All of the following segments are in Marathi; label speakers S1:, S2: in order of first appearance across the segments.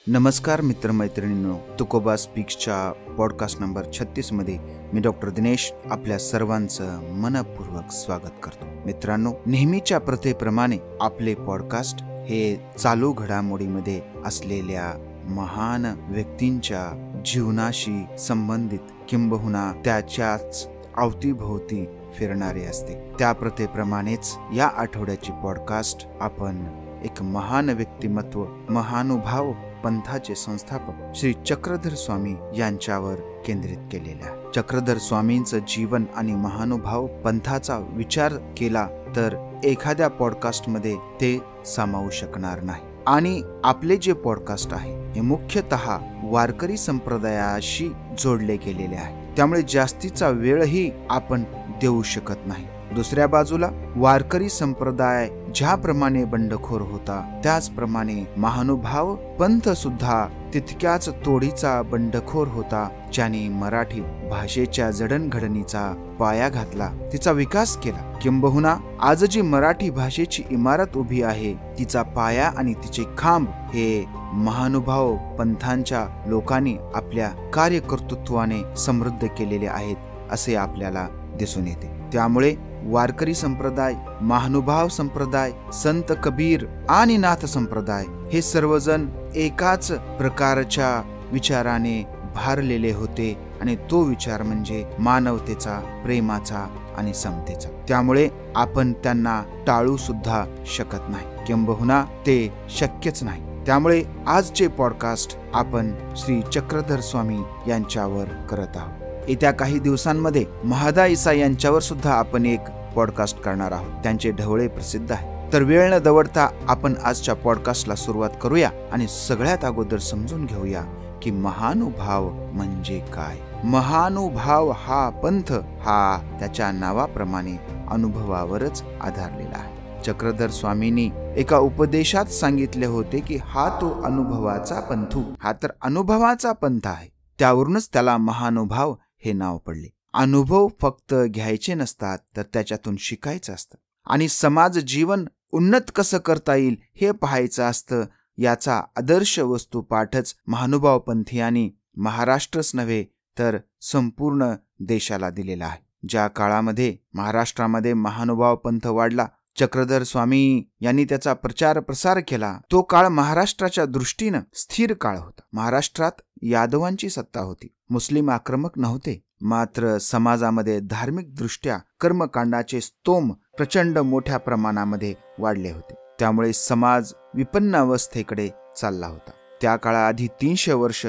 S1: नमस्कार मित्रमैत्रिणींनो, तुकोबा स्पीक्सच्या पॉडकास्ट नंबर 36 मध्ये मी डॉक्टर दिनेश आपल्या सर्वांचं मनपूर्वक स्वागत करतो. मित्रांनो, नेहमीच्या प्रथेप्रमाणे आपले पॉडकास्ट हे चालू घडामोडीमध्ये असलेल्या महान व्यक्तींच्या जीवनाशी संबंधित किंबहुना त्याच्याच अवतीभोवती फिरणारे असते. त्या प्रथेप्रमाणेच या आठवड्याची पॉडकास्ट आपण एक महान व्यक्तिमत्व, महानुभाव पंथाचे संस्थापक श्री चक्रधर स्वामी यांच्यावर केंद्रित केलेले आहे. चक्रधर स्वामींचं जीवन आणि महानुभाव पंथाचा विचार केला तर एखाद्या पॉडकास्टमध्ये ते सामावू शकणार नाही. आणि आपले जे पॉडकास्ट आहे हे मुख्यतः वारकरी संप्रदायाशी जोडले गेलेले आहे. त्यामुळे जास्तीचा वेळही आपण देऊ शकत नाही. दुसऱ्या बाजूला वारकरी संप्रदाय ज्याप्रमाणे बंडखोर होता त्याचप्रमाणे महानुभाव पंथ सुद्धा तितक्याच तोडीचा बंडखोर होता, ज्याने मराठी भाषेच्या जडणघडणीचा पाया घातला, तिचा विकास केला. किंबहुना आज जी मराठी भाषेची इमारत उभी आहे तिचा पाया आणि तिचे खांब हे महानुभाव पंथांच्या लोकांनी आपल्या कार्यकर्तृत्वाने समृद्ध केलेले आहेत असे आपल्याला दिसून येते. त्यामुळे वारकरी संप्रदाय, महानुभाव संप्रदाय, संत कबीर आणि नाथ संप्रदाय हे सर्वजण एकाच प्रकारच्या विचाराने भारलेले होते आणि तो विचार म्हणजे मानवतेचा, प्रेमाचा आणि समतेचा. त्यामुळे आपण त्यांना टाळू सुद्धा शकत नाही, किंबहुना ते शक्यच नाही. त्यामुळे आजचे पॉडकास्ट आपण श्री चक्रधर स्वामी यांच्यावर करत आहोत. येत्या काही दिवसांमध्ये महादा ईसा यांच्यावर सुद्धा आपण एक पॉडकास्ट करणार आहोत. त्यांचे ढवळे प्रसिद्ध आहे. तर वेळ न दवडता आपण आजच्या पॉडकास्टला सुरुवात करूया आणि सगळ्यात अगोदर समजून घेऊया की महानुभाव म्हणजे काय. महानुभाव हा पंथ हा त्याच्या नावाप्रमाणे अनुभवावरच आधारलेला आहे. चक्रधर स्वामींनी एका उपदेशात सांगितले होते की हा तो अनुभवाचा पंथू, हा तर अनुभवाचा पंथ आहे. त्यावरूनच त्याला महानुभाव हे नाव पडले. अनुभव फक्त घ्यायचे नसतात तर त्याच्यातून शिकायचं असतं आणि समाज जीवन उन्नत कसं करता येईल हे पाहायचं असतं. याचा आदर्श वस्तुपाठच महानुभाव पंथीयांनी महाराष्ट्रच नव्हे तर संपूर्ण देशाला दिलेला आहे. ज्या काळामध्ये महाराष्ट्रामध्ये महानुभाव पंथ वाढला, चक्रधर स्वामी यांनी त्याचा प्रचार प्रसार केला, तो काळ महाराष्ट्राच्या दृष्टीनं स्थिर काळ होता. महाराष्ट्रात यादवांची सत्ता होती, मुस्लिम आक्रमक नव्हते. मात्र समाजामध्ये धार्मिक दृष्ट्या कर्मकांडाचे स्तोम प्रचंड मोठ्या प्रमाणामध्ये वाढले होते. त्यामुळे समाज विपन्न अवस्थेकडे चालला होता. त्या काळाआधी 300 वर्ष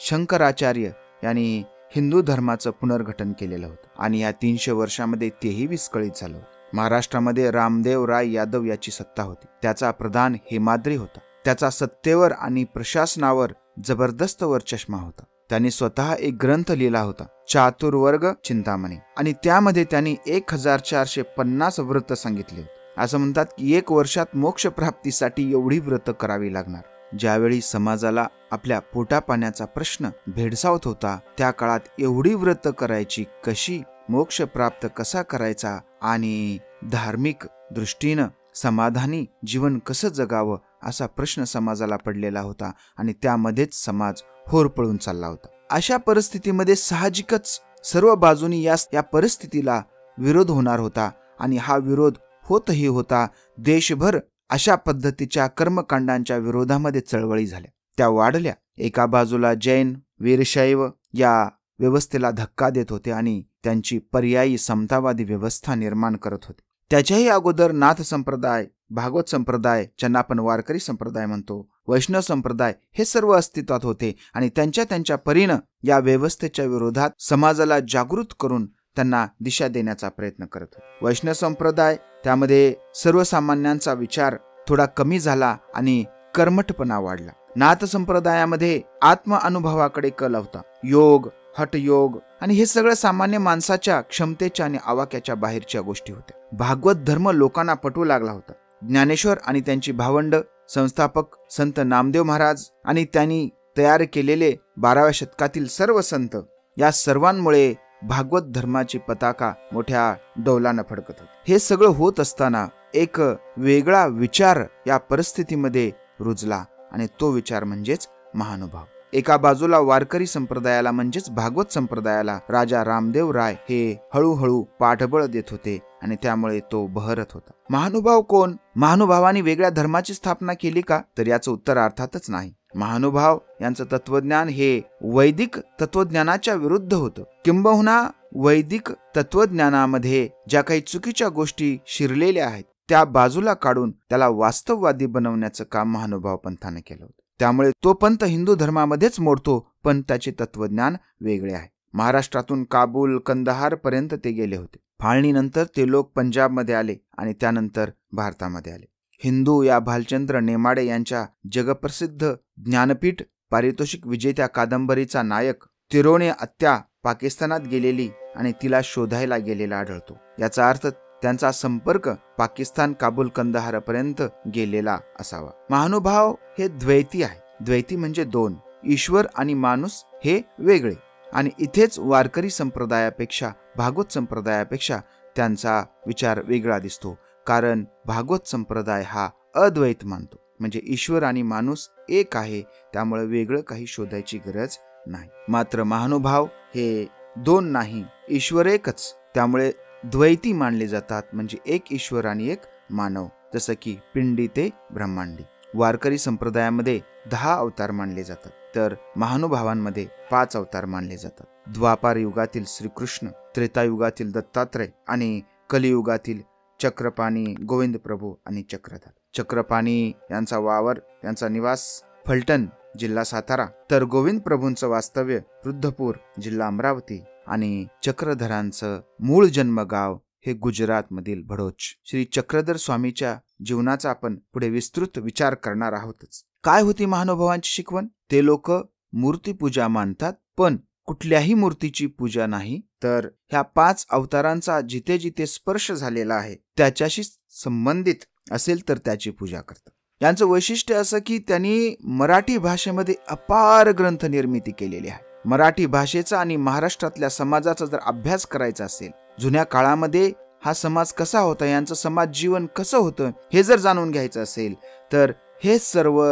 S1: शंकराचार्य यांनी हिंदू धर्माचं पुनर्गठन केलेलं होतं आणि या 300 वर्षामध्ये तेही विस्कळीत झालं होतं. महाराष्ट्रामध्ये रामदेव राय यादव याची सत्ता होती. त्याचा प्रधान हेमाद्री होता. त्याचा सत्तेवर आणि प्रशासनावर जबरदस्त वर्चष्मा होता. त्यांनी स्वतः एक ग्रंथ लिहिला होता, चातुर्वर्ग चिंतामणी, आणि त्यामध्ये त्यांनी 1450 व्रत सांगितले होते. असं म्हणतात की 1 वर्षात मोक्ष प्राप्तीसाठी एवढी व्रत करावी लागणार. ज्यावेळी समाजाला आपल्या पोटापाण्याचा प्रश्न भेडसावत होता त्या काळात एवढी व्रत करायची कशी, मोक्ष प्राप्त कसा करायचा आणि धार्मिक दृष्टीनं समाधानी जीवन कसं जगावं असा प्रश्न समाजाला पडलेला होता आणि त्यामध्येच समाज होरपळून चालला होता. अशा परिस्थितीमध्ये साहजिकच सर्व बाजूनी या परिस्थितीला विरोध होणार होता आणि हा विरोध होतही होता. देशभर अशा पद्धतीच्या कर्मकांडांच्या विरोधामध्ये चळवळी झाल्या, त्या वाढल्या. एका बाजूला जैन, वीरशैव या व्यवस्थेला धक्का देत होते आणि त्यांची पर्यायी समतावादी व्यवस्था निर्माण करत होते. त्याच्याही अगोदर नाथ संप्रदाय, भागवत संप्रदाय, ज्यांना आपण वारकरी संप्रदाय म्हणतो, वैष्णव संप्रदाय हे सर्व अस्तित्वात होते आणि त्यांच्या परीनं या व्यवस्थेच्या विरोधात समाजाला जागृत करून त्यांना दिशा देण्याचा प्रयत्न करत होते. वैष्णव संप्रदाय त्यामध्ये सर्वसामान्यांचा विचार थोडा कमी झाला आणि कर्मठपणा वाढला. नाथ संप्रदायामध्ये आत्म अनुभवाकडे कल होता. योग, हठयोग आणि हे सगळं सामान्य माणसाच्या क्षमतेच्या आणि आवाक्याच्या बाहेरच्या गोष्टी होत्या. भागवत धर्म लोकांना पटवू लागला होता. ज्ञानेश्वर आणि त्यांची भावंड, संस्थापक संत नामदेव महाराज आणि त्यांनी तयार केलेले 12व्या शतकातील सर्व संत, या सर्वांमुळे भागवत धर्माची पताका मोठ्या डौलानं फडकत होती. हे सगळं होत असताना एक वेगळा विचार या परिस्थितीमध्ये रुजला आणि तो विचार म्हणजेच महानुभाव. एका बाजूला वारकरी संप्रदायाला म्हणजेच भागवत संप्रदायाला राजा रामदेव राय हे हळूहळू पाठबळ देत होते आणि त्यामुळे तो बहरत होता. महानुभाव कोण? महानुभावांनी वेगळ्या धर्माची स्थापना केली का? तर याचं उत्तर अर्थातच नाही. महानुभाव यांचं तत्वज्ञान हे वैदिक तत्वज्ञानाच्या विरुद्ध होतं. किंबहुना वैदिक तत्वज्ञानामध्ये ज्या काही चुकीच्या गोष्टी शिरलेल्या आहेत त्या बाजूला काढून त्याला वास्तववादी बनवण्याचं काम महानुभाव पंथाने केलं होतं. त्यामुळे तो पंथ हिंदू धर्मामध्येच मोडतो, पण त्याचे तत्वज्ञान वेगळे आहे. महाराष्ट्रातून काबूल, कंदाहार पर्यंत ते गेले होते. फाळणीनंतर ते लोक पंजाबमध्ये आले आणि त्यानंतर भारतामध्ये आले. हिंदू या भालचंद्र नेमाडे यांच्या जगप्रसिद्ध ज्ञानपीठ पारितोषिक विजेत्या कादंबरीचा नायक तिरोणे आत्या पाकिस्तानात गेलेली आणि तिला शोधायला गेलेला आढळतो. याचा अर्थ त्यांचा संपर्क पाकिस्तान, काबूल, कंदाहारपर्यंत गेलेला असावा. महानुभाव हे द्वैती आहे. द्वैती म्हणजे दोन, ईश्वर आणि माणूस हे वेगळे. आणि इथेच वारकरी संप्रदायापेक्षा, भागवत संप्रदायापेक्षा त्यांचा विचार वेगळा दिसतो. कारण भागवत संप्रदाय हा अद्वैत मानतो, म्हणजे ईश्वर आणि माणूस एक आहे, त्यामुळे वेगळं काही शोधायची गरज नाही. मात्र महानुभाव हे दोन नाही, ईश्वर एकच, त्यामुळे द्वैती मानले जातात, म्हणजे एक ईश्वर आणि एक मानव, जसं की पिंडी ते ब्रह्मांडी. वारकरी संप्रदायामध्ये 10 अवतार मानले जातात, तर महानुभावांमध्ये 5 अवतार मानले जातात. द्वापार युगातील श्रीकृष्ण, त्रेतायुगातील दत्तात्रय आणि कलियुगातील चक्रपाणी, गोविंद प्रभू आणि चक्रधर. चक्रपाणी यांचा वावर, यांचा निवास फलटण जिल्हा सातारा, तर गोविंद प्रभूंचं वास्तव्य रुद्धपूर जिल्हा अमरावती आणि चक्रधरांचं मूळ जन्मगाव हे गुजरात मधील भडोच. श्री चक्रधर स्वामीच्या जीवनाचा आपण पुढे विस्तृत विचार करणार आहोतच. काय होती महानुभावांची शिकवण? ते लोक मूर्तीपूजा मानतात, पण कुठल्याही मूर्तीची पूजा नाही, तर ह्या 5 अवतारांचा जिथे जिथे स्पर्श झालेला आहे त्याच्याशी संबंधित असेल तर त्याची पूजा करतात. यांचं वैशिष्ट्य असं की त्यांनी मराठी भाषेमध्ये अपार ग्रंथ निर्मिती केलेली आहे. मराठी भाषेचा आणि महाराष्ट्रातल्या समाजाचा जर अभ्यास करायचा असेल, जुन्या काळामध्ये हा समाज कसा होता, यांचं समाज जीवन कसं होतं हे जर जाणून घ्यायचं असेल, तर हे सर्व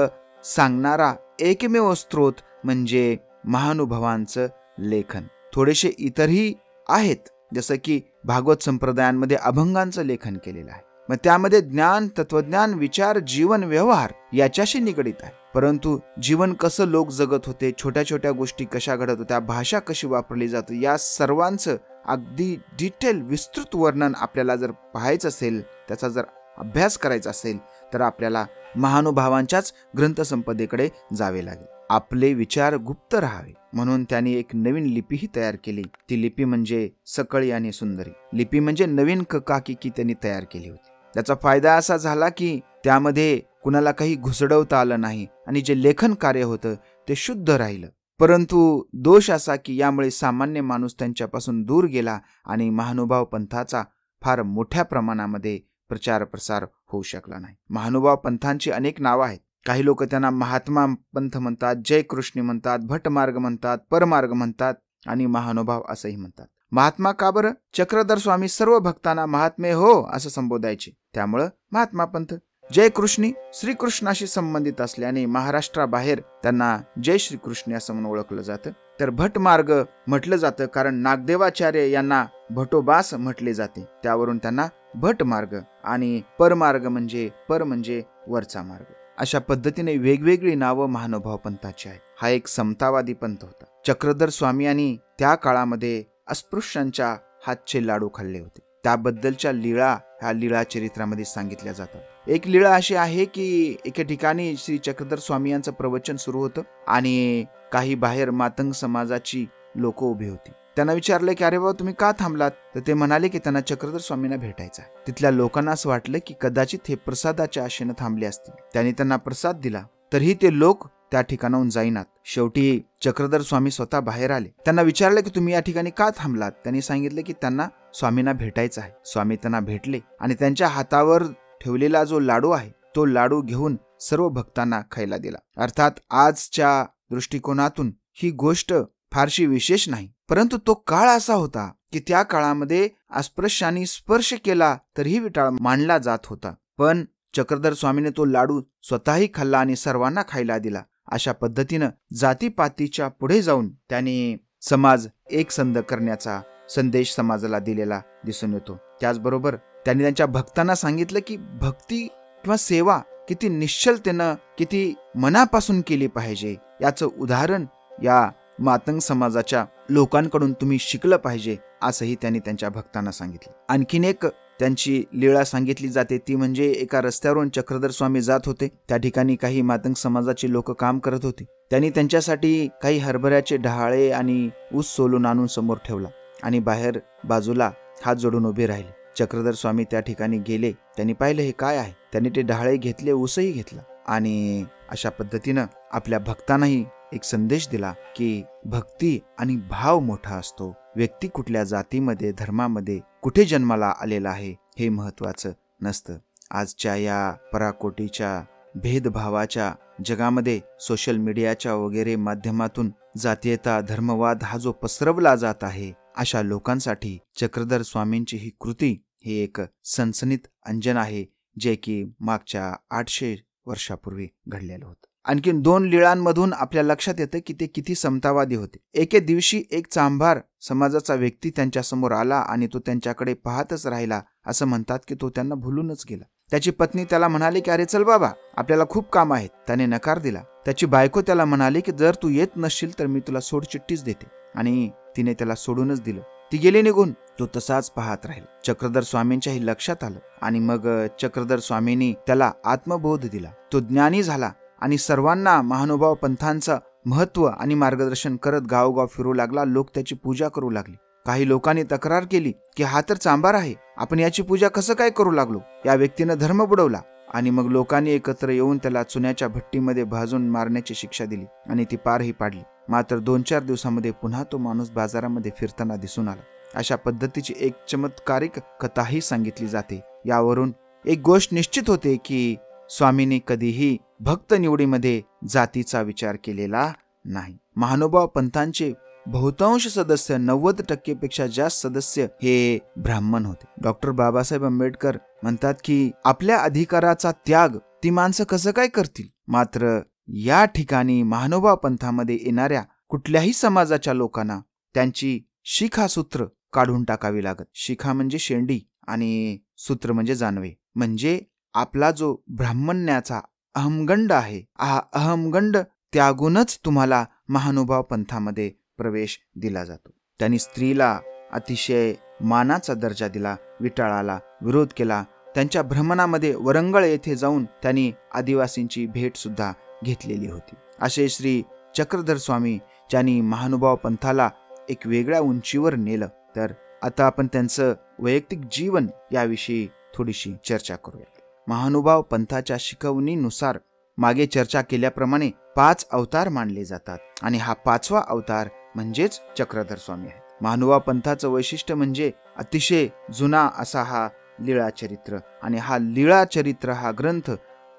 S1: सांगणारा एकमेव स्रोत म्हणजे महानुभावांचं लेखन. थोडेसे इतरही आहेत, जसं की भागवत संप्रदायांमध्ये अभंगांचं लेखन केलेलं आहे. मग त्यामध्ये ज्ञान, तत्वज्ञान, विचार, जीवन, व्यवहार याच्याशी निगडित आहे. परंतु जीवन कसं लोक जगत होते, छोट्या छोट्या गोष्टी कशा घडत होत्या, भाषा कशी वापरली जाते, या सर्वांचं अगदी डिटेल विस्तृत वर्णन आपल्याला जर पाहायचं असेल, त्याचा जर अभ्यास करायचा असेल, तर आपल्याला महानुभावांच्याच ग्रंथसंपदेकडे जावे लागेल. आपले विचार गुप्त राहावे म्हणून त्यांनी एक नवीन लिपीही तयार केली. ती लिपी म्हणजे सकळी आणि सुंदरी. लिपी म्हणजे नवीन काकी त्यांनी तयार केली होती. त्याचा फायदा असा झाला की त्यामध्ये कुणाला काही घुसडवता आलं नाही आणि जे लेखन कार्य होतं ते शुद्ध राहिलं. परंतु दोष असा की यामुळे सामान्य माणूस त्यांच्यापासून दूर गेला आणि महानुभाव पंथाचा फार मोठ्या प्रमाणामध्ये प्रचार प्रसार होऊ शकला नाही. महानुभाव पंथांची अनेक नावं आहेत. काही लोक त्यांना महात्मा पंथ म्हणतात, जय कृष्णी म्हणतात, भटमार्ग म्हणतात, परमार्ग म्हणतात आणि महानुभाव असंही म्हणतात. महात्मा का बरं? चक्रधर स्वामी सर्व भक्तांना महात्मे हो असं संबोधायचे, त्यामुळं महात्मा पंथ. जय कृष्णी श्रीकृष्णाशी संबंधित असल्याने महाराष्ट्राबाहेर त्यांना जय श्रीकृष्ण असं म्हणून ओळखलं जातं. तर भटमार्ग म्हटलं जातं कारण नागदेवाचार्य यांना भटोबास म्हटले जाते, त्यावरून त्यांना भटमार्ग. आणि परमार्ग म्हणजे पर म्हणजे वरचा मार्ग. अशा पद्धतीने वेगवेगळी नावं महानुभाव पंथाची आहेत. हा एक समतावादी पंथ होता. चक्रधर स्वामी यांनी त्या काळामध्ये अस्पृश्यांच्या हातचे लाडू खाल्ले होते. त्याबद्दलच्या लीळा ह्या लीळा चरित्रामध्ये सांगितल्या जातात. एक लीळा अशी आहे की एके ठिकाणी श्री चक्रधर स्वामी यांचं प्रवचन सुरू होतं आणि काही बाहेर मातंग समाजाची लोक उभी होती. त्यांना विचारलं की अरे बाबा तुम्ही का थांबलात? तर ते म्हणाले की त्यांना चक्रधर स्वामींना भेटायचं आहे. तिथल्या लोकांना असं वाटलं की कदाचित हे प्रसादाच्या आशेनं थांबले असतील. त्यांनी त्यांना प्रसाद दिला तरीही ते लोक त्या ठिकाणाहून जाईनात. शेवटी चक्रधर स्वामी स्वतः बाहेर आले. त्यांना विचारलं की तुम्ही या ठिकाणी का थांबलात? त्यांनी सांगितलं की त्यांना स्वामींना भेटायचं आहे. स्वामी त्यांना भेटले आणि त्यांच्या हातावर ठेवलेला जो लाडू आहे तो लाडू घेऊन सर्व भक्तांना खायला दिला. अर्थात आजच्या दृष्टिकोनातून ही गोष्ट फारशी विशेष नाही, परंतु तो काळ असा होता की त्या काळामध्ये अस्पृश्यांनी स्पर्श केला तरीही विटाळ मानला जात होता. पण चक्रधर स्वामीने तो लाडू स्वतःही खाल्ला आणि सर्वांना खायला दिला अशा पद्धतीनं जातीपातीच्या पुढे जाऊन त्यांनी समाज एकसंध करण्याचा संदेश समाजाला दिलेला दिसून येतो. त्याचबरोबर त्यांनी त्यांच्या भक्तांना सांगितलं की भक्ती किंवा सेवा किती निश्चलतेनं, किती मनापासून केली पाहिजे याचं उदाहरण या मातंग समाजाच्या लोकांकडून तुम्ही शिकलं पाहिजे, असंही त्यांनी त्यांच्या भक्तांना सांगितलं. आणखीन एक त्यांची लीळा सांगितली जाते ती म्हणजे एका रस्त्यावरून चक्रधर स्वामी जात होते. त्या ठिकाणी काही मातंग समाजाची लोक काम करत होती. त्यांनी त्यांच्यासाठी काही हरभऱ्याचे डहाळे आणि ऊस सोलून आणून समोर ठेवला आणि बाहेर बाजूला हात जोडून उभे राहिले. चक्रधर स्वामी त्या ठिकाणी गेले. त्यांनी पाहिलं हे काय आहे. त्यांनी ते डहाळे घेतले, ऊसही घेतला आणि अशा पद्धतीनं आपल्या भक्तांनाही एक संदेश दिला की भक्ती आणि भाव मोठा असतो. व्यक्ती कुठल्या जातीमध्ये, धर्मामध्ये, कुठे जन्माला आलेला आहे हे महत्वाचं नसतं. आजच्या या पराकोटीच्या भेदभावाच्या जगामध्ये सोशल मीडियाच्या वगैरे माध्यमातून जातीयता, धर्मवाद हा जो पसरवला जात आहे, अशा लोकांसाठी चक्रधर स्वामींची ही कृती ही एक सनसनीत अंजन आहे, जे की मागच्या 800 वर्षापूर्वी घडलेलं होतं. आणखीन 2 लीळांमधून आपल्या लक्षात येतं की ते किती समतावादी होते. एके दिवशी एक चांभार समाजाचा व्यक्ती त्यांच्या समोर आला आणि तो त्यांच्याकडे पाहतच राहिला. असं म्हणतात की तो त्यांना भुलूनच गेला. त्याची पत्नी त्याला म्हणाली की अरे चल बाबा, आपल्याला खूप काम आहेत. त्याने नकार दिला. त्याची बायको त्याला म्हणाली की जर तू येत नसशील तर मी तुला सोडचिठ्ठीच देते, आणि तिने त्याला सोडूनच दिलं. ती गेली निघून. तो तसाच पाहत राहिला. चक्रधर स्वामींच्याही लक्षात आलं आणि मग चक्रधर स्वामींनी त्याला आत्मबोध दिला. तो ज्ञानी झाला आणि सर्वांना महानुभाव पंथांचं महत्व आणि मार्गदर्शन करत गावोगाव फिरू लागला. लोक त्याची पूजा करू लागले. काही लोकांनी तक्रार केली की हा तर चांभार आहे, आपण याची पूजा कसं काय करू लागलो. या व्यक्तीनं धर्म बुडवला. आणि मग लोकांनी एकत्र येऊन त्याला चुन्याच्या भट्टीमध्ये भाजून मारण्याची शिक्षा दिली आणि ती पारही पाडली. मात्र 2-4 दिवसामध्ये पुन्हा तो माणूस बाजारामध्ये फिरताना दिसून आला. अशा पद्धतीची एक चमत्कारिक कथाही सांगितली जाते. यावरून एक गोष्ट निश्चित होते की स्वामींनी कधीही भक्त निवडीमध्ये जातीचा विचार केलेला नाही. महानुभाव पंथांचे बहुतांश सदस्य, 90% पेक्षा जास्त सदस्य हे ब्राह्मण होते. डॉक्टर बाबासाहेब आंबेडकर म्हणतात की आपल्या अधिकाराचा त्याग ती माणसं कसं काय करतील. मात्र या ठिकाणी महानुभाव पंथामध्ये येणाऱ्या कुठल्याही समाजाच्या लोकांना त्यांची शिखासूत्र काढून टाकावी लागत. शिखा म्हणजे शेंडी आणि सूत्र म्हणजे जानवे. म्हणजे आपला जो ब्राह्मण्याचा अहमगंड आहे, हा अहमगंड त्यागूनच तुम्हाला महानुभाव पंथामध्ये प्रवेश दिला जातो. त्यांनी स्त्रीला अतिशय मानाचा दर्जा दिला. विटाळाला विरोध केला. त्यांच्या भ्रमणामध्ये वरंगळ येथे जाऊन त्यांनी आदिवासींची भेट सुद्धा घेतलेली होती. असे श्री चक्रधर स्वामी ज्यांनी महानुभाव पंथाला एक वेगळ्या उंचीवर नेलं. तर आता आपण त्यांचं वैयक्तिक जीवन याविषयी थोडीशी चर्चा करूया. महानुभाव पंथाच्या शिकवणीनुसार मागे चर्चा केल्याप्रमाणे 5 अवतार मानले जातात आणि हा 5वा अवतार म्हणजेच चक्रधर स्वामी आहे. महानुभाव पंथाचं वैशिष्ट्य म्हणजे अतिशय जुना असा हा लीळाचरित्र, आणि हा लीळाचरित्र हा ग्रंथ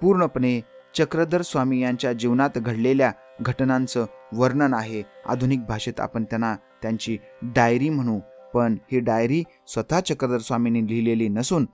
S1: पूर्णपणे चक्रधर स्वामी यांच्या जीवनात घडलेल्या घटनांचं वर्णन आहे. आधुनिक भाषेत आपण त्यांची डायरी म्हणू, पण ही डायरी स्वतः चक्रधर स्वामींनी लिहिलेली नसून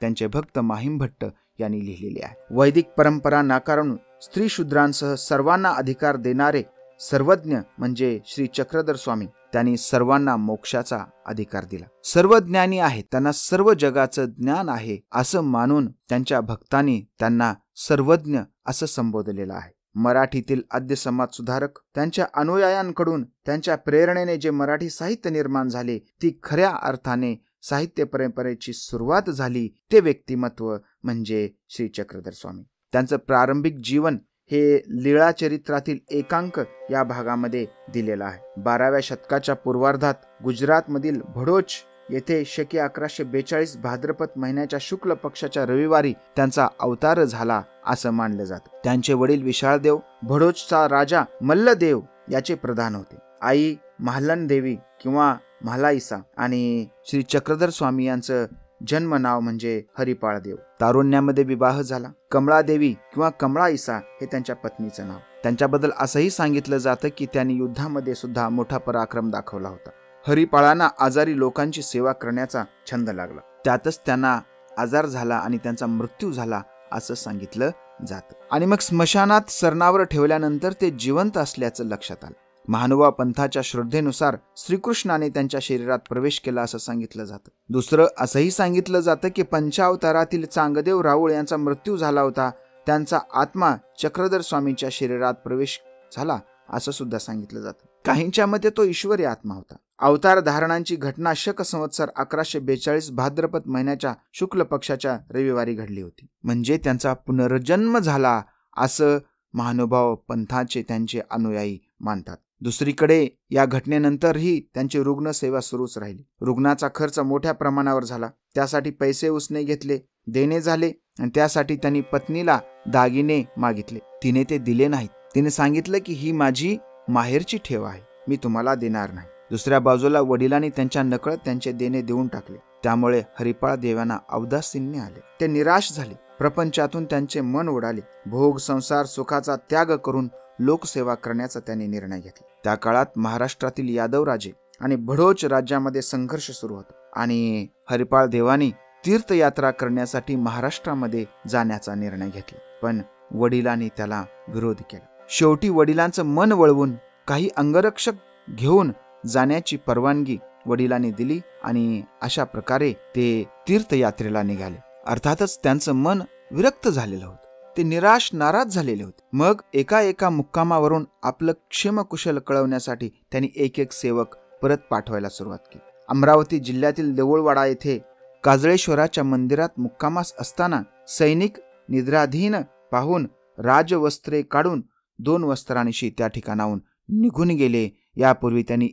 S1: त्यांचे भक्त माहिम भट्ट यांनी लिहिलेली आहे. वैदिक परंपरा नाकारून स्त्री शूद्रांसह सर्वांना अधिकार देणारे सर्वज्ञ म्हणजे श्री चक्रधर स्वामी. त्यांनी सर्वांना मोक्षाचा अधिकार दिला. सर्व ज्ञानी आहेत, त्यांना सर्व जगाचं ज्ञान आहे असं मानून त्यांच्या भक्तांनी त्यांना सर्वज्ञ असं संबोधलेलं आहे. मराठीतील आद्य समाज सुधारक त्यांच्या अनुयायांकडून त्यांच्या प्रेरणेने जे मराठी साहित्य निर्माण झाले, ती खऱ्या अर्थाने साहित्य परंपरेची सुरुवात झाली. ते व्यक्तिमत्व म्हणजे श्री चक्रधर स्वामी. त्यांचं प्रारंभिक जीवन हे लीळाचरित्रातील एकांक या भागामध्ये दिलेलं आहे. 12व्या शतकाच्या पूर्वार्धात गुजरातमधील भडोच येथे शके 1142 भाद्रपद महिन्याच्या शुक्ल पक्षाच्या रविवारी त्यांचा अवतार झाला असं मानलं जातं. त्यांचे वडील विशाळदेव भडोचचा राजा मल्लदेव याचे प्रधान होते. आई महालन देवी किंवा म्हालाईसा आणि श्री चक्रधर स्वामी यांचं जन्म नाव म्हणजे हरिपाळदेव. तारुण्यामध्ये विवाह झाला. कमळादेवी किंवा कमळाईसा हे त्यांच्या पत्नीचं नाव. त्यांच्याबद्दल असंही सांगितलं जातं की त्यांनी युद्धामध्ये सुद्धा मोठा पराक्रम दाखवला होता. हरिपाळांना आजारी लोकांची सेवा करण्याचा छंद लागला. त्यातच त्यांना आजार झाला आणि त्यांचा मृत्यू झाला असं सांगितलं जातं आणि मग स्मशानात सरणावर ठेवल्यानंतर ते जिवंत असल्याचं लक्षात आलं. महानुभाव पंथाच्या श्रद्धेनुसार श्रीकृष्णाने त्यांच्या शरीरात प्रवेश केला असं सांगितलं जातं. दुसरं असंही सांगितलं जातं की पंचावतारातील चांगदेव राऊळ यांचा मृत्यू झाला होता, त्यांचा आत्मा चक्रधर स्वामींच्या शरीरात प्रवेश झाला असं सुद्धा सांगितलं जातं. काहींच्या मते तो ईश्वरी आत्मा होता. अवतार धारणांची घटना शक संवत्सर 1142 भाद्रपद महिन्याच्या शुक्ल पक्षाच्या रविवारी घडली होती. म्हणजे त्यांचा पुनर्जन्म झाला असं महानुभाव पंथाचे त्यांचे अनुयायी मानतात. दुसरीकडे या घटनेनंतरही त्यांची रुग्णसेवा सुरूच राहिली. रुग्णाचा खर्च मोठ्या प्रमाणावर झाला, त्यासाठी पैसे उसने घेतले, देणे झाले आणि त्यासाठी त्यांनी पत्नीला दागिने मागितले. तिने ते दिले नाहीत. तिने सांगितलं की ही माझी माहेरची ठेव आहे, मी तुम्हाला देणार नाही. दुसऱ्या बाजूला वडिलांनी त्यांच्या नकळत त्यांचे देणे देऊन टाकले. त्यामुळे हरिपाळ देवांना औदासीन्य आले. ते निराश झाले. प्रपंचातून त्यांचे मन उडाले. भोग संसार सुखाचा त्याग करून लोकसेवा करण्याचा त्यांनी निर्णय घेतला. त्या काळात महाराष्ट्रातील यादव राजे आणि भडोच राज्यामध्ये संघर्ष सुरू होता आणि हरिपाळ देवानी तीर्थयात्रा करण्यासाठी महाराष्ट्रामध्ये जाण्याचा निर्णय घेतला. पण वडिलांनी त्याला विरोध केला. शेवटी वडिलांचं मन वळवून काही अंगरक्षक घेऊन जाण्याची परवानगी वडिलांनी दिली आणि अशा प्रकारे ते तीर्थयात्रेला निघाले. अर्थातच त्यांचं मन विरक्त झालेलं होतं. ते निराश नाराज झालेले होते. मग एका मुक्कामावरून आपलं क्षेमकुशल कळवण्यासाठी त्यांनी एक सेवक परत पाठवायला सुरुवात केली. अमरावती जिल्ह्यातील देऊळवाडा येथे काजळेश्वराच्या मंदिरात मुक्कामास असताना सैनिक निद्राधीन पाहून राजवस्त्रे काढून 2 वस्त्रांशी त्या ठिकाणाहून निघून गेले. यापूर्वी त्यांनी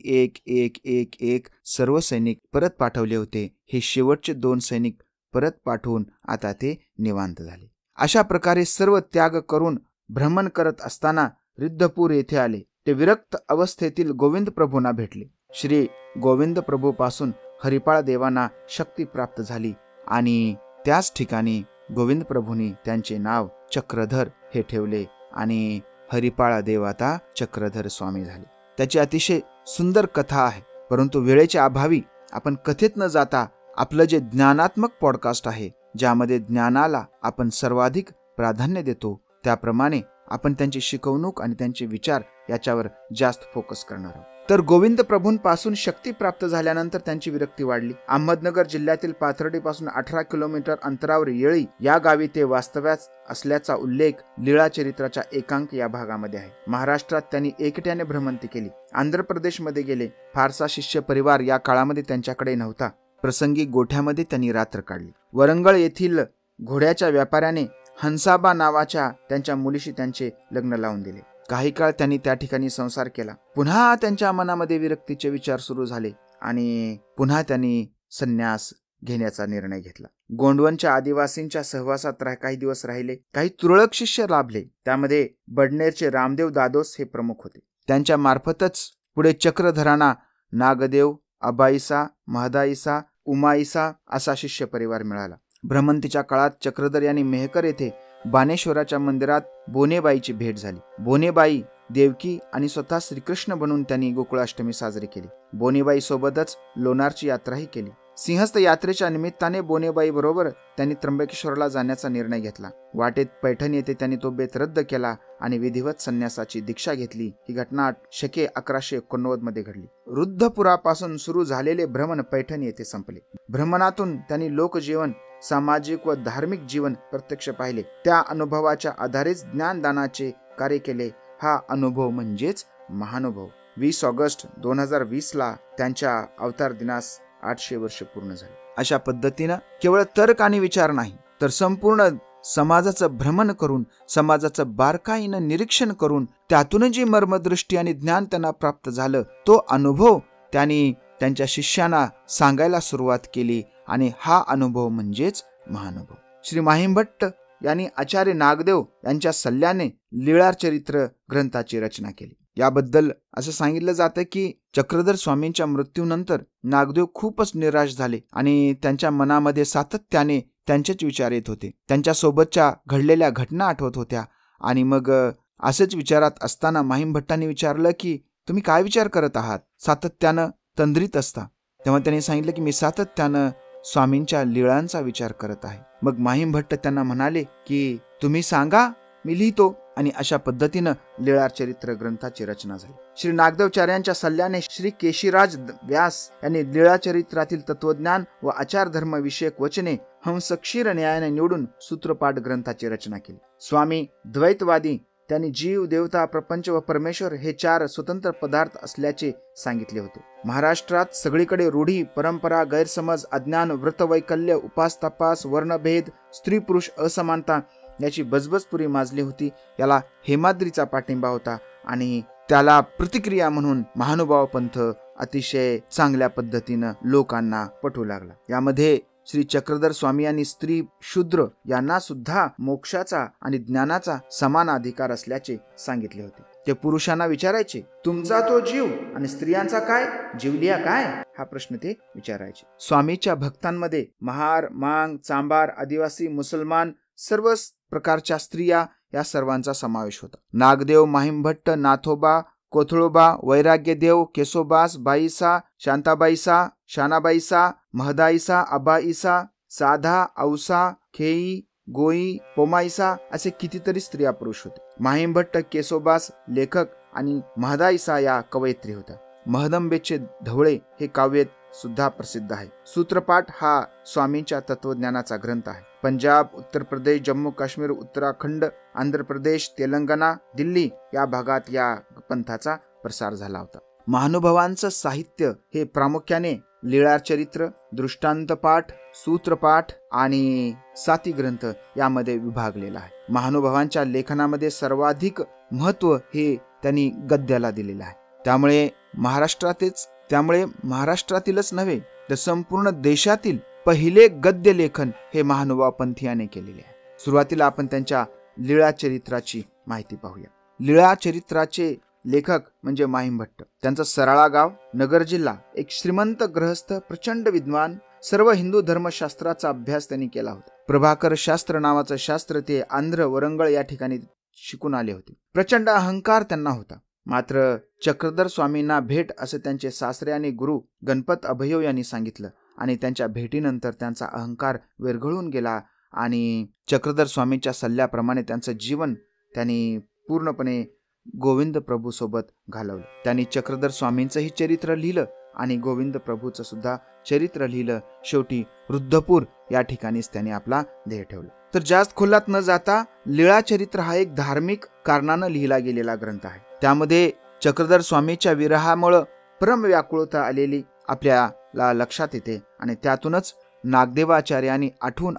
S1: एक सर्व सैनिक परत पाठवले होते. हे शेवटचे 2 सैनिक परत पाठवून आता ते निवांत झाले. अशा प्रकारे सर्व त्याग करून भ्रमण करत असताना रिद्धपूर येथे आले. ते विरक्त अवस्थेतील गोविंद प्रभूंना भेटले. श्री गोविंद प्रभू पासून हरिपाळ देवांना शक्ती प्राप्त झाली आणि त्याच ठिकाणी गोविंद प्रभूंनी त्यांचे नाव चक्रधर हे ठेवले आणि हरिपाळ देव आता चक्रधर स्वामी झाले. त्याची अतिशय सुंदर कथा आहे, परंतु वेळेच्या अभावी आपण कथेत न जाता आपलं जे ज्ञानात्मक पॉडकास्ट आहे, ज्यामध्ये ज्ञानाला आपण सर्वाधिक प्राधान्य देतो, त्याप्रमाणे आपण त्यांची शिकवणूक आणि त्यांचे विचार याच्यावर जास्त फोकस करणार आहोत. तर गोविंद प्रभूंपासून शक्ती प्राप्त झाल्यानंतर त्यांची विरक्ती वाढली. अहमदनगर जिल्ह्यातील पाथर्डीपासून 18 किलोमीटर अंतरावर येळी या गावी ते वास्तव्यास असल्याचा उल्लेख लीळाचरित्राच्या एकांक या भागामध्ये आहे. महाराष्ट्रात त्यांनी एकट्याने भ्रमंती केली. आंध्र प्रदेशमध्ये गेले. फारसा शिष्य परिवार या काळामध्ये त्यांच्याकडे नव्हता. प्रसंगी गोठ्यामध्ये त्यांनी रात्र काढली. वरंगळ येथील घोड्याच्या व्यापाऱ्याने हंसाबा नावाच्या त्यांच्या मुलीशी त्यांचे लग्न लावून दिले. काही काळ त्यांनी त्या ठिकाणी संसार केला. पुन्हा त्यांच्या मनामध्ये विरक्तीचे विचार सुरू झाले आणि पुन्हा त्यांनी संन्यास घेण्याचा निर्णय घेतला. गोंडवनच्या आदिवासींच्या सहवासात काही दिवस राहिले. काही तुरळक शिष्य लाभले. त्यामध्ये बडनेरचे रामदेव दादोस हे प्रमुख होते. त्यांच्या मार्फतच पुढे चक्रधरांना नागदेव, अबाईसा, महदाईसा, उमाईसा असा शिष्य परिवार मिळाला. भ्रमंतीच्या काळात चक्रधर यांनी मेहकर येथे बानेश्वराच्या मंदिरात बोनेबाईची भेट झाली. बोनेबाई देवकी आणि स्वतः श्रीकृष्ण बनून त्यांनी गोकुळाष्टमी साजरी केली. बोनेबाई सोबतच लोणारची यात्राही केली. सिंहस्थ यात्रेच्या निमित्ताने बोनेबाई बरोबर त्यांनी त्र्यंबकेश्वरला जाण्याचा निर्णय घेतला. वाटेत पैठण येथे त्यांनी तो बेत रद्द केला आणि विधिवत संन्यासाची दीक्षा घेतली. ही घटना शके 1189 मध्ये घडली. रुद्धपुरापासून सुरू झालेले भ्रमण पैठण येथे संपले. भ्रमणातून त्यांनी लोकजीवन, सामाजिक व धार्मिक जीवन प्रत्यक्ष पाहिले. त्या अनुभवाच्या आधारेच ज्ञानदानाचे कार्य केले. हा अनुभव म्हणजेच महानुभव. 20 ऑगस्ट 2020 ला त्यांच्या अवतार दिनास 800 वर्ष पूर्ण झाली. अशा पद्धतीनं केवळ तर्क आणि विचार नाही, तर संपूर्ण समाजाचं भ्रमण करून, समाजाचं बारकाईनं निरीक्षण करून, त्यातून जी मर्मदृष्टी आणि ज्ञान त्यांना प्राप्त झालं, तो अनुभव त्यांनी त्यांच्या शिष्यांना सांगायला सुरुवात केली आणि हा अनुभव म्हणजेच महानुभव. श्री माहिमभट्ट यांनी आचार्य नागदेव यांच्या सल्ल्याने लीळाचरित्र ग्रंथाची रचना केली. याबद्दल असं सांगितलं जातं की चक्रधर स्वामींच्या मृत्यूनंतर नागदेव खूपच निराश झाले आणि त्यांच्या मनामध्ये सातत्याने त्यांचेच विचार येत होते. त्यांच्या सोबतच्या घडलेल्या घटना आठवत होत्या आणि मग असेच विचारात असताना माहिमभट्टांनी विचारलं की तुम्ही काय विचार करत आहात, सातत्यानं तंद्रीत असता. तेव्हा त्यांनी सांगितलं की मी सातत्यानं स्वामींच्या लीळांचा विचार करत आहे. मग माहिमभट्ट त्यांना म्हणाले की तुम्ही सांगा मी लिहितो आणि अशा पद्धतीनं लीळा चरित्र ग्रंथाची रचना झाली. श्री नागदेवचार्यांच्या सल्ल्याने श्री केशीराज व्यास यांनी लीळा चरित्रातील तत्वज्ञान व आचारधर्म विषयक वचने हंसक्षीर न्यायाने निवडून सूत्रपाठ ग्रंथाची रचना केली. स्वामी द्वैतवादी त्यांनी जीव, देवता, प्रपंच व परमेश्वर हे 4 स्वतंत्र पदार्थ असल्याचे सांगितले होते. महाराष्ट्रात सगळीकडे रूढी, परंपरा, गैरसमज, अज्ञान, व्रतवैकल्य, उपास तपास, वर्णभेद, स्त्री पुरुष असमानता याची बजबजपुरी माजली होती. याला हेमाद्रीचा पाठिंबा होता आणि त्याला प्रतिक्रिया म्हणून महानुभाव पंथ अतिशय चांगल्या पद्धतीनं लोकांना पटू लागला. यामध्ये श्री चक्रधर स्वामी यांनी स्त्री शूद्र यांना सुद्धा मोक्षाचा आणि ज्ञानाचा समान अधिकार असल्याचे सांगितले होते. ते पुरुषांना विचारायचे, तुमचा तो जीव आणि स्त्रियांचा काय, जीवलिया काय, हा प्रश्न ते विचारायचे. स्वामीच्या भक्तांमध्ये महार, मांग, चांबार, आदिवासी, मुसलमान, सर्व प्रकारच्या स्त्रिया या सर्वांचा समावेश होता. नागदेव, माहिमभट्ट, नाथोबा, कोथळोबा, वैराग्यदेव, केसोबास, बाईसा, शांताबाईसा, शानाबाईसा, महदाईसा, अबाईसा, साधा, औसा, खेई, गोई, पोमाईसा असे कितीतरी स्त्रिया पुरुष होते. माहिमभट्ट, केसोबास लेखक आणि महदाईसा या कवयित्री होत्या. महदंबेचे धवळे हे काव्य सुद्धा प्रसिद्ध आहे. सूत्रपाठ हा स्वामींच्या तत्वज्ञानाचा ग्रंथ आहे. पंजाब, उत्तर प्रदेश, जम्मू काश्मीर, उत्तराखंड, आंध्र प्रदेश, तेलंगणा, दिल्ली या भागात या पंथाचा प्रसार झाला होता. महानुभावांचं साहित्य हे प्रामुख्याने लीळा चरित्र, दृष्टांत पाठ, सूत्रपाठ आणि साती ग्रंथ यामध्ये विभागलेला आहे. महानुभावांच्या लेखनामध्ये सर्वाधिक महत्व हे त्यांनी गद्याला दिलेलं आहे. त्यामुळे महाराष्ट्रातीलच नव्हे तर संपूर्ण देशातील पहिले गद्य लेखन हे महानुभाव पंथीयाने केलेले आहे. सुरुवातीला आपण त्यांच्या लीळा चरित्राची माहिती पाहूया. लीळा चरित्राचे लेखक म्हणजे माहिमभट्ट. त्यांचा सराळा गाव, नगर जिल्हा. एक श्रीमंत गृहस्थ, प्रचंड विद्वान, सर्व हिंदू धर्मशास्त्राचा अभ्यास त्यांनी केला होता. प्रभाकर शास्त्र नावाचं शास्त्र ते आंध्र, वरंगळ या ठिकाणी शिकून आले होते. प्रचंड अहंकार त्यांना होता. मात्र चक्रधर स्वामींना भेट असे त्यांचे सासरे आणि गुरु गणपत अभयव यांनी सांगितलं आणि त्यांच्या भेटीनंतर त्यांचा अहंकार विरघळून गेला आणि चक्रधर स्वामींच्या सल्ल्याप्रमाणे त्यांचं जीवन त्यांनी पूर्णपणे गोविंद प्रभू सोबत घालवलं. त्यांनी चक्रधर स्वामींचंही चरित्र लिहिलं आणि गोविंद प्रभूचं सुद्धा चरित्र लिहिलं. शेवटी रुद्धपूर या ठिकाणीच त्यांनी आपला देह ठेवला. तर जास्त खोलात न जाता लीळा चरित्र हा एक धार्मिक कारणानं लिहिला गेलेला ग्रंथ आहे. त्यामध्ये चक्रधर स्वामीच्या विरहामुळं परम व्याकुळता आलेली आपल्याला लक्षात येते आणि त्यातूनच नागदेवाचार्यांनी आठवून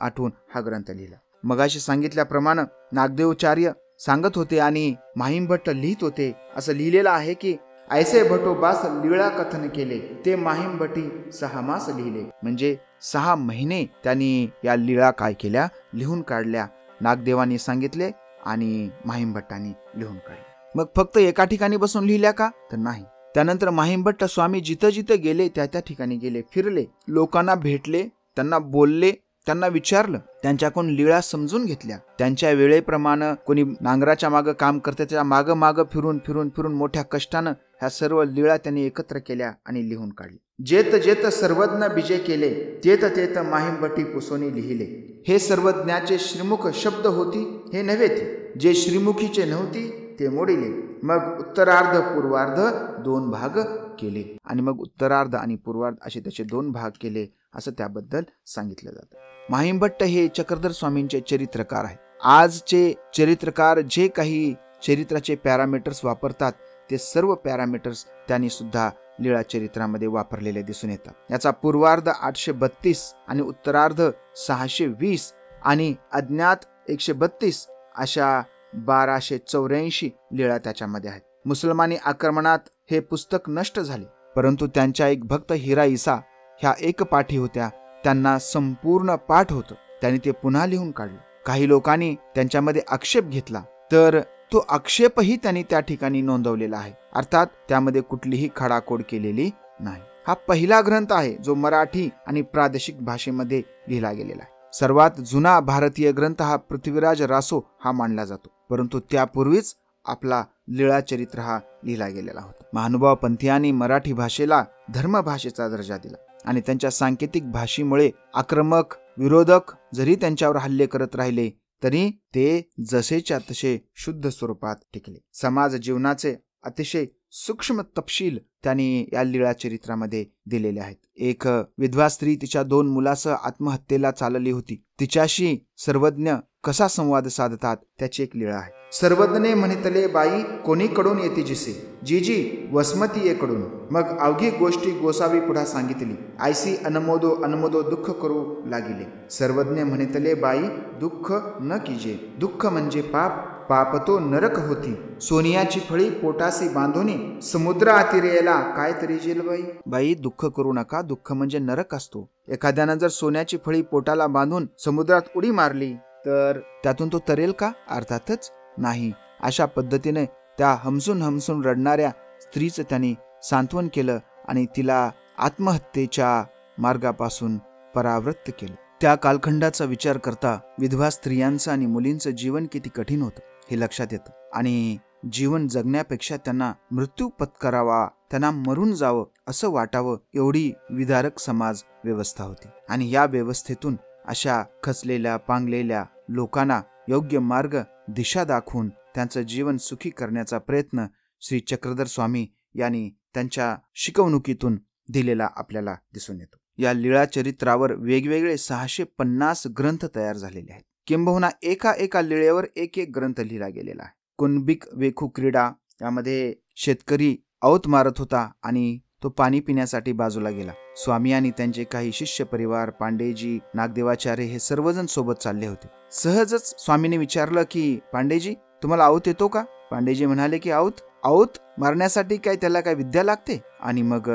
S1: हा ग्रंथ लिहिला. मगाशी सांगितल्याप्रमाणे नागदेवाचार्य सांगत होते आणि माहिमभट्ट लिहित होते. असं लिहिलेलं आहे की ऐसे भटोबास लीळा कथन केले, ते माहिमभट्टी 6 मास लिहिले. म्हणजे 6 महिने त्यांनी या लीळा काय केल्या, लिहून काढल्या. नागदेवांनी सांगितले आणि माहिमभट्टांनी लिहून काढले. मग फक्त एका ठिकाणी बसून लिहिल्या का, तर नाही. त्यानंतर माहिमभट्ट स्वामी जिथं जिथं गेले त्या ठिकाणी गेले, फिरले, लोकांना भेटले, त्यांना बोलले, त्यांना विचारलं, त्यांच्याकडून लीळा समजून घेतल्या. त्यांच्या वेळेप्रमाणे कोणी नांगराच्या मागं काम करते त्याच्या मागं फिरून मोठ्या कष्टानं ह्या सर्व लीळा त्यांनी एकत्र केल्या आणि लिहून काढली. जेत सर्वज्ञ बीजे केले, तेत माहिमभट्टी पुसोनी लिहिले. हे सर्वज्ञाचे श्रीमुख शब्द होती, हे नव्हे ते, जे श्रीमुखीचे नव्हती ते मोडिले. मग उत्तरार्ध पूर्वार्ध 2 भाग केले आणि मग उत्तरार्ध आणि पूर्वार्ध असे त्याचे 2 भाग केले असं त्याबद्दल सांगितलं जातं. माहिमभट्ट हे चक्रधर स्वामींचे चरित्रकार आहेत. आजचे चरित्रकार जे काही चरित्राचे पॅरामीटर्स वापरतात ते सर्व पॅरामीटर्स त्यांनी सुद्धा लीळा चरित्रामध्ये वापरलेले दिसून येतात. याचा पूर्वार्ध 832 आणि उत्तरार्ध 620 आणि अज्ञात 132 अशा 1284 लीळा त्याच्यामध्ये आहेत. मुसलमानी आक्रमणात हे पुस्तक नष्ट झाले, परंतु त्यांच्या एक भक्त हिरा ईसा ह्या एक पाठी होत्या, त्यांना संपूर्ण पाठ होतं. त्यांनी ते पुन्हा लिहून काढलं. काही लोकांनी त्यांच्यामध्ये आक्षेप घेतला, तर तो आक्षेपही त्यांनी त्या ठिकाणी नोंदवलेला आहे. अर्थात त्यामध्ये कुठलीही खडाखोड केलेली नाही. हा पहिला ग्रंथ आहे जो मराठी आणि प्रादेशिक भाषेमध्ये लिहिला गेलेला आहे. सर्वात जुना भारतीय ग्रंथ हा पृथ्वीराज रासो हा मानला जातो, परंतु त्यापूर्वीच आपला लीळा चरित्र हा लिहिला गेलेला होता. महानुभाव पंथीयांनी मराठी भाषेला धर्मभाषेचा दर्जा दिला आणि त्यांच्या सांकेतिक भाषेमुळे आक्रमक विरोधक जरी त्यांच्यावर हल्ले करत राहिले तरी ते जसेच्या तसे शुद्ध स्वरूपात टिकले. समाज जीवनाचे अतिशय सूक्ष्म तपशील त्यांनी या लीळा चरित्रामध्ये दिलेले आहेत. एक विधवा स्त्री तिच्या 2 मुलासह आत्महत्येला चालली होती. तिच्याशी सर्वज्ञ कसा संवाद साधतात त्याची एक लीळा आहे. सर्वज्ञने म्हणितले, बाई कोणीकडून येते जिसे, जीजी वसमती येकडून. मग अवघी गोष्टी गोसावी पुढा सांगितली. आयसी अनमोदो अनमोदो दुःख करू लागिले. सर्वज्ञ म्हणितले, बाई दुःख न कीजे, दुःख म्हणजे पाप, पाप तो नरक होती. सोनियाची फळी पोटासी बांधोनी, समुद्र आतिरेला काय तरी जेल बाई. बाई दुःख करू नका, दुःख म्हणजे नरक असतो. एखाद्यानं जर सोन्याची फळी पोटाला बांधून समुद्रात उडी मारली तर त्यातून तो तरेल का? अर्थातच नाही. अशा पद्धतीने त्या हमसून हमसून रडणाऱ्या स्त्रीचं त्यांनी सांत्वन केलं आणि तिला आत्महत्येच्या मार्गापासून परावृत्त केलं. त्या कालखंडाचा विचार करता विधवा स्त्रियांचं आणि मुलींचं जीवन किती कठीण होतं हे लक्षात येतं. आणि जीवन जगण्यापेक्षा त्यांना मृत्यू पत्करावा, त्यांना मरून जावं असं वाटावं एवढी विदारक समाज व्यवस्था होती. आणि या व्यवस्थेतून अशा खचलेल्या पांगलेल्या लोकांना योग्य मार्ग दिशा दाखवून त्यांचं जीवन सुखी करण्याचा प्रयत्न श्री चक्रधर स्वामी यांनी त्यांच्या शिकवणुकीतून दिलेला आपल्याला दिसून येतो. या लीळा चरित्रावर वेगवेगळे 650 ग्रंथ तयार झालेले आहेत. किंबहुना एका लीळेवर एक ग्रंथ लिहिला गेलेला आहे. कुणबिक वेखू क्रीडा यामध्ये शेतकरी औत मारत होता आणि तो पाणी पिण्यासाठी बाजूला गेला. स्वामी आणि त्यांचे काही शिष्य परिवार, पांडेजी, नागदेवाचार्य हे सर्वजण सोबत चालले होते. सहजच स्वामीने विचारलं की पांडेजी तुम्हाला औत येतो का? पांडेजी म्हणाले की औत मारण्यासाठी काय त्याला काय विद्या लागते? आणि मग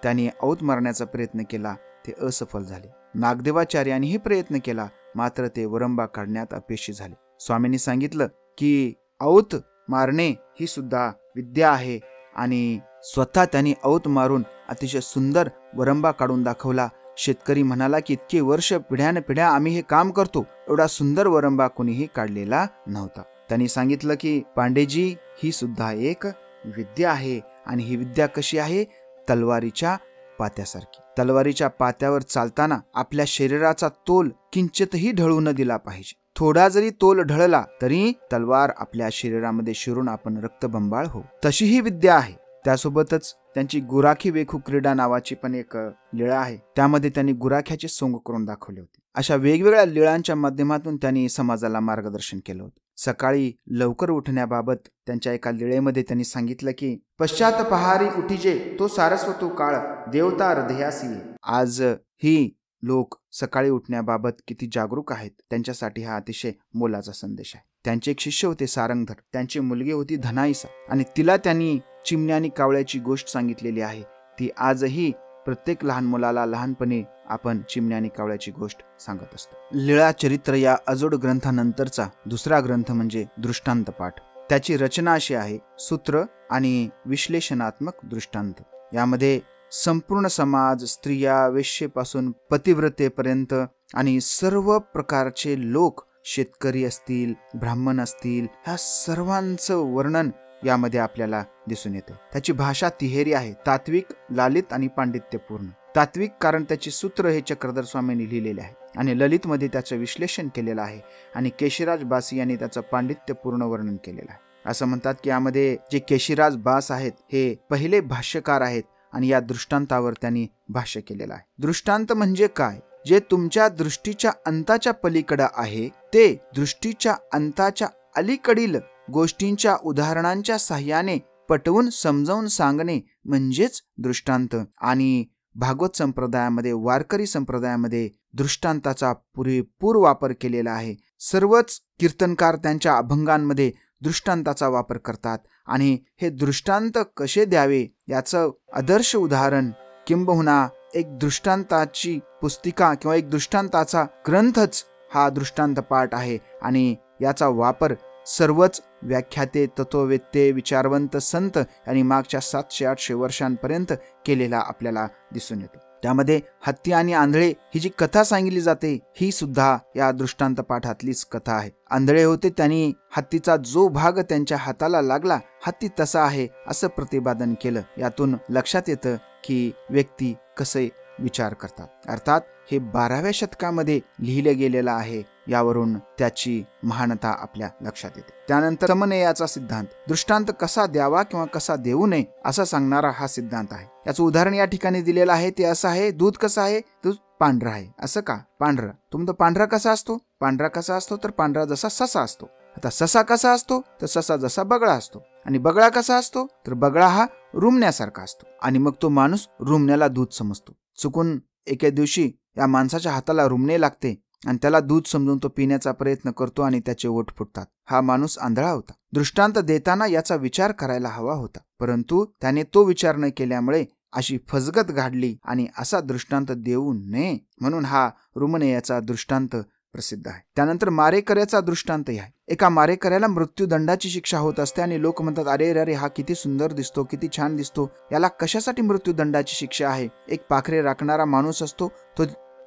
S1: त्यांनी औत मारण्याचा प्रयत्न केला, ते असफल झाले. नागदेवाचार्यांनीही प्रयत्न केला, मात्र ते वरंबा काढण्यात अपयशी झाले. स्वामींनी सांगितलं की औत मारणे ही सुद्धा विद्या आहे आणि स्वतः त्यांनी औत मारून अतिशय सुंदर वरंबा काढून दाखवला. शेतकरी म्हणाला की इतके वर्ष पिढ्यानपिढ्या आम्ही हे काम करतो, एवढा सुंदर वरंबा कोणीही काढलेला नव्हता. त्यांनी सांगितलं की पांडेजी ही सुद्धा एक विद्या आहे आणि ही विद्या कशी आहे? तलवारीच्या पात्यासारखी. तलवारीच्या पात्यावर चालताना आपल्या शरीराचा तोल किंचितही ढळू न दिला पाहिजे. थोडा जरी तोल ढळला तरी तलवार आपल्या शरीरामध्ये शिरून आपण रक्तबंबाळ होऊ, तशी ही विद्या आहे. त्यासोबतच त्यांची गुराखी वेखू क्रीडा नावाची पण एक लीळा आहे. त्यामध्ये त्यांनी गुराख्याचे सोंग करून दाखवले होते. अशा वेगवेगळ्या लीळांच्या माध्यमातून त्यांनी समाजाला मार्गदर्शन केलं होतं. सकाळी लवकर उठण्याबाबत त्यांच्या एका लीळेमध्ये त्यांनी सांगितलं की पश्चात पहारी उठीजे तो सारस्वतो काळ देवता हृदयासी. आज ही लोक सकाळी उठण्याबाबत किती जागरूक आहेत, त्यांच्यासाठी हा अतिशय मोलाचा संदेश आहे. त्यांचे एक शिष्य होते सारंगधर, त्यांची मुलगी होती धनाईसा आणि तिला त्यांनी चिमण्या आणि कावळ्याची गोष्ट सांगितलेली आहे. ती आजही प्रत्येक लहान मुलाला लहानपणी आपण चिमण्या आणि कावळ्याची गोष्ट सांगत असतो. लीळा चरित्र या अजोड ग्रंथानंतरचा दुसरा ग्रंथ म्हणजे दृष्टांत पाठ. त्याची रचना अशी आहे, सूत्र आणि विश्लेषणात्मक दृष्टांत. यामध्ये संपूर्ण समाज, स्त्रिया, वेश्येपासून पतिव्रतेपर्यंत आणि सर्व प्रकारचे लोक, शेतकरी असतील, ब्राह्मण असतील, ह्या सर्वांचं वर्णन यामध्ये आपल्याला दिसून येते. त्याची भाषा तिहेरी आहे, तात्विक, लालित आणि पांडित्यपूर्ण. तात्विक कारण त्याची सूत्र हे चक्रधर स्वामींनी लिहिलेले आहे आणि ललित मध्ये त्याचं विश्लेषण केलेलं आहे आणि केशीराज बासी यांनी त्याचं पांडित्यपूर्ण वर्णन केलेलं आहे. असं म्हणतात की यामध्ये जे केशीराज बास आहेत हे पहिले भाष्यकार आहेत आणि या दृष्टांतावर त्यांनी भाष्य केलेलं आहे. दृष्टांत म्हणजे काय? जे तुमच्या दृष्टीच्या अंताच्या पलीकडे आहे ते दृष्टीच्या अंताच्या अलीकडील गोष्टींच्या उदाहरणांच्या साह्याने पटवून समजावून सांगणे म्हणजेच दृष्टांत. आणि भागवत संप्रदायामध्ये, वारकरी संप्रदायामध्ये दृष्टांताचा पुरेपूर वापर केलेला आहे. सर्वच कीर्तनकार त्यांच्या अभंगांमध्ये दृष्टांताचा वापर करतात आणि हे दृष्टांत कसे द्यावे याचं आदर्श उदाहरण किंबहुना एक दृष्टांताची पुस्तिका किंवा एक दृष्टांताचा ग्रंथच हा दृष्टांत पाठ आहे आणि याचा वापर सर्वच व्याख्याते, तत्ववेत्ते, विचारवंत संत यांनी मागच्या 700-800 वर्षांपर्यंत केलेला आपल्याला दिसून येतो. त्यामध्ये हत्ती आणि आंधळे ही जी कथा सांगितली जाते ही सुद्धा या दृष्टांत पाठातलीच कथा आहे. आंधळे होते, त्यांनी हत्तीचा जो भाग त्यांच्या हाताला लागला हत्ती तसा आहे असं प्रतिपादन केलं. यातून लक्षात येतं की व्यक्ती कसे विचार करतात. अर्थात हे 12व्या शतकामध्ये लिहिले गेलेलं आहे यावरून त्याची महानता आपल्या लक्षात येते. त्यानंतर समन्वयाचा सिद्धांत, दृष्टांत कसा द्यावा किंवा कसा देऊ नये असा सांगणारा हा सिद्धांत आहे. याचं उदाहरण या ठिकाणी दिलेलं आहे. ते असं आहे, दूध कसं आहे, दूध पांढरं आहे. असं का पांढरं? तुमचा पांढरा कसा असतो? पांढरा कसा असतो तर पांढरा जसा ससा असतो. आता ससा कसा असतो तर ससा जसा बगळा असतो. आणि बगळा कसा असतो तर बगळा हा रुमण्यासारखा असतो. आणि मग तो माणूस रुमण्याला दूध समजतो. चुकून एके दिवशी या माणसाच्या हाताला रुमणे लागते आणि त्याला दूध समजून तो पिण्याचा प्रयत्न करतो आणि त्याचे ओठ फुटतात. हा माणूस आंधळा होता. दृष्टांत देताना याचा विचार करायला हवा होता, परंतु त्याने तो विचार न केल्यामुळे अशी फसगत घडली आणि असा दृष्टांत देऊ नये म्हणून हा रुमणेयाचा दृष्टांत प्रसिद्ध आहे. त्यानंतर मारेकऱ्याचा दृष्टांत आहे. एका मारेकऱ्याला मृत्यूदंडाची शिक्षा होत असते आणि लोक म्हणतात, अरे अरे हा किती सुंदर दिसतो, किती छान दिसतो, याला कशासाठी मृत्यूदंडाची शिक्षा आहे? एक पाखरे राखणारा माणूस असतो,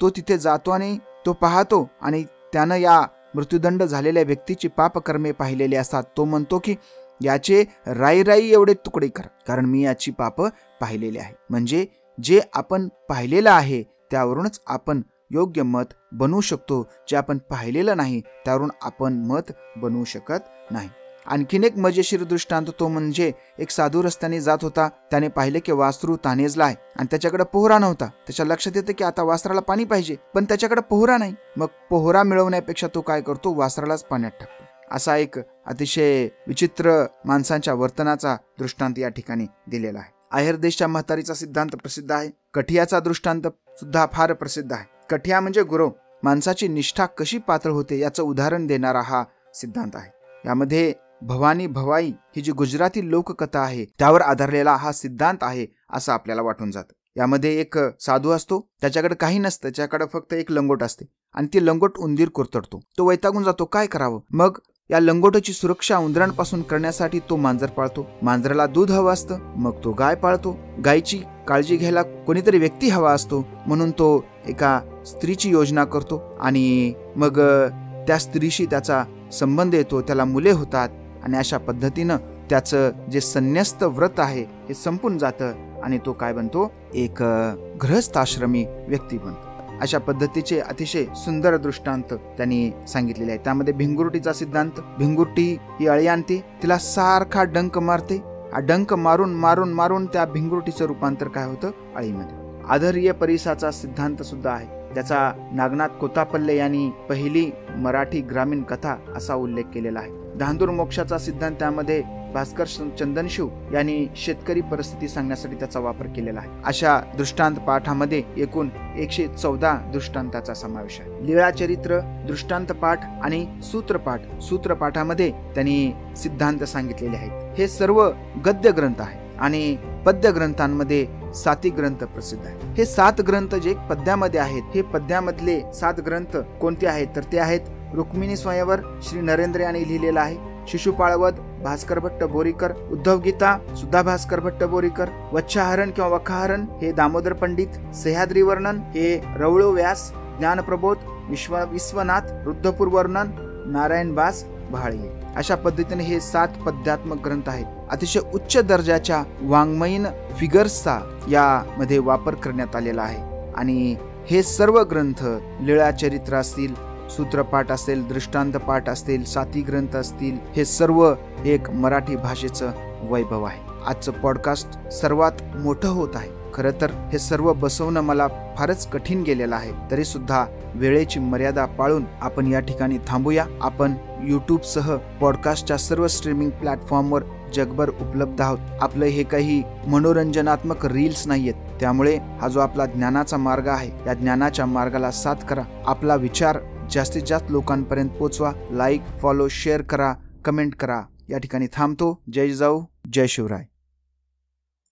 S1: तो तिथे जातो आणि तो पाहतो आणि त्यानं या मृत्यूदंड झालेल्या व्यक्तीची पापकर्मे पाहिलेली असतात. तो म्हणतो की याचे राई एवढे तुकडे करा, कारण मी याची पाप पाहिलेली आहे. म्हणजे जे आपण पाहिलेलं आहे त्यावरूनच आपण योग्य मत बनवू शकतो. जे आपण पाहिलेलं नाही त्यावरून आपण मत बनवू शकत नाही. आणखीन एक मजेशीर दृष्टांत तो म्हणजे एक साधू रस्त्याने जात होता. त्याने पाहिले की वासरू तानेजला आहे आणि त्याच्याकडे पोहरा नव्हता. त्याच्या लक्षात येतं की आता वासराला पाणी पाहिजे, पण त्याच्याकडे पोहरा नाही. मग पोहरा मिळवण्यापेक्षा तो काय करतो, वासरालाच पाण्यात टाकतो. असा एक अतिशय विचित्र माणसांच्या वर्तनाचा दृष्टांत या ठिकाणी दिलेला आहे. आहेर देशच्या म्हातारीचा सिद्धांत प्रसिद्ध आहे. कठियाचा दृष्टांत सुद्धा फार प्रसिद्ध आहे. कठिया म्हणजे गुरव. माणसाची निष्ठा कशी पातळ होते याचं उदाहरण देणारा हा सिद्धांत आहे. यामध्ये भवानी भवाई ही जी गुजराती लोककथा आहे त्यावर आधारलेला हा सिद्धांत आहे असं आपल्याला वाटून जातं. यामध्ये एक साधू असतो, त्याच्याकडे काही नसतं, त्याच्याकडे फक्त एक लंगोट असते आणि ती लंगोट उंदीर कुरतडतो. तो वैतागून जातो, काय करावं? मग या लंगोटाची सुरक्षा उंदरांपासून करण्यासाठी तो मांजर पाळतो. मांजराला दूध हवं असतं, मग तो गाय पाळतो. गायची काळजी घ्यायला कोणीतरी व्यक्ती हवा असतो, म्हणून तो एका स्त्रीची योजना करतो आणि मग त्या स्त्रीशी त्याचा संबंध येतो, त्याला मुले होतात आणि अशा पद्धतीनं त्याचं जे संन्यस्त व्रत आहे हे संपून जातं आणि तो काय बनतो, एक गृहस्थाश्रमी व्यक्ती बनतो. अशा पद्धतीचे अतिशय सुंदर दृष्टांत त्यांनी सांगितलेले आहे. त्यामध्ये भिंगुरटीचा सिद्धांत, भिंगुरटी ही अळी आणते, तिला सारखा डंक मारते. डंक मारून मारून मारून त्या भिंगुरटीचं रूपांतर काय होतं, अळीमध्ये. आदर्य परिसाचा सिद्धांत सुद्धा आहे. त्याचा नागनाथ कोतापल्ले यांनी पहिली मराठी ग्रामीण कथा असा उल्लेख केलेला आहे. धांदूर मोक्षाचा सिद्धांत, त्यामध्ये भास्कर चंदनशिव यांनी शेतकरी परिस्थिती सांगण्यासाठी त्याचा वापर केलेला आहे. अशा दृष्टांत पाठामध्ये एकूण 114 दृष्टांताचा समावेश आहे. लीळा चरित्र, दृष्टांत पाठ आणि सूत्रपाठ. सूत्रपाठामध्ये त्यांनी सिद्धांत सांगितलेले आहेत. हे सर्व गद्य ग्रंथ आहे आणि पद्य ग्रंथांमध्ये 7 ग्रंथ प्रसिद्ध आहेत. हे 7 ग्रंथ जे पद्यामध्ये आहेत, हे पद्यामधले 7 ग्रंथ कोणते आहेत तर ते आहेत रुक्मिणी स्वयंवर श्री नरेंद्र यांनी लिहिलेला आहे, शिशुपाळवध भास्कर भट्ट बोरीकर, उद्धव गीता सुद्धा भास्कर भट्ट बोरीकर, वच्छाहरण किंवा वखाहरण हे दामोदर पंडित, सह्याद्री वर्णन हे रवळो व्यास, ज्ञानप्रबोध विश्वनाथ, वृद्धपूर वर्णन नारायण बास भाळी. अशा पद्धतीने हे 7 पद्यात्मक ग्रंथ आहेत. अतिशय उच्च दर्जाच्या वाङ्मयीन फिगर्सचा यामध्ये वापर करण्यात आलेला आहे आणि हे सर्व ग्रंथ लीळा चरित्र असतील, सूत्रपाठ असेल, दृष्टांत पाठ असतील, 7 ग्रंथ असतील, हे सर्व एक मराठी भाषेचं वैभव आहे. आजचं पॉडकास्ट सर्वात मोठं होत आहे. खरं तर हे सर्व बसवणं मला फारच कठीण गेलेलं आहे. तरी सुद्धा वेळेची मर्यादा पाळून आपण या ठिकाणी थांबूया. आपण यूट्यूबसह पॉडकास्टच्या सर्व स्ट्रीमिंग प्लॅटफॉर्मवर जगभर उपलब्ध आहोत. आपलं हे काही मनोरंजनात्मक रील्स नाहीयेत. त्यामुळे हा जो आपला ज्ञानाचा मार्ग आहे, या ज्ञानाच्या मार्गाला साथ करा. आपला विचार जास्तीत जास्त लोकांपर्यंत पोचवा. लाईक, फॉलो, शेअर करा, कमेंट करा. या ठिकाणी थांबतो. जय जिजाऊ, जय शिवराय.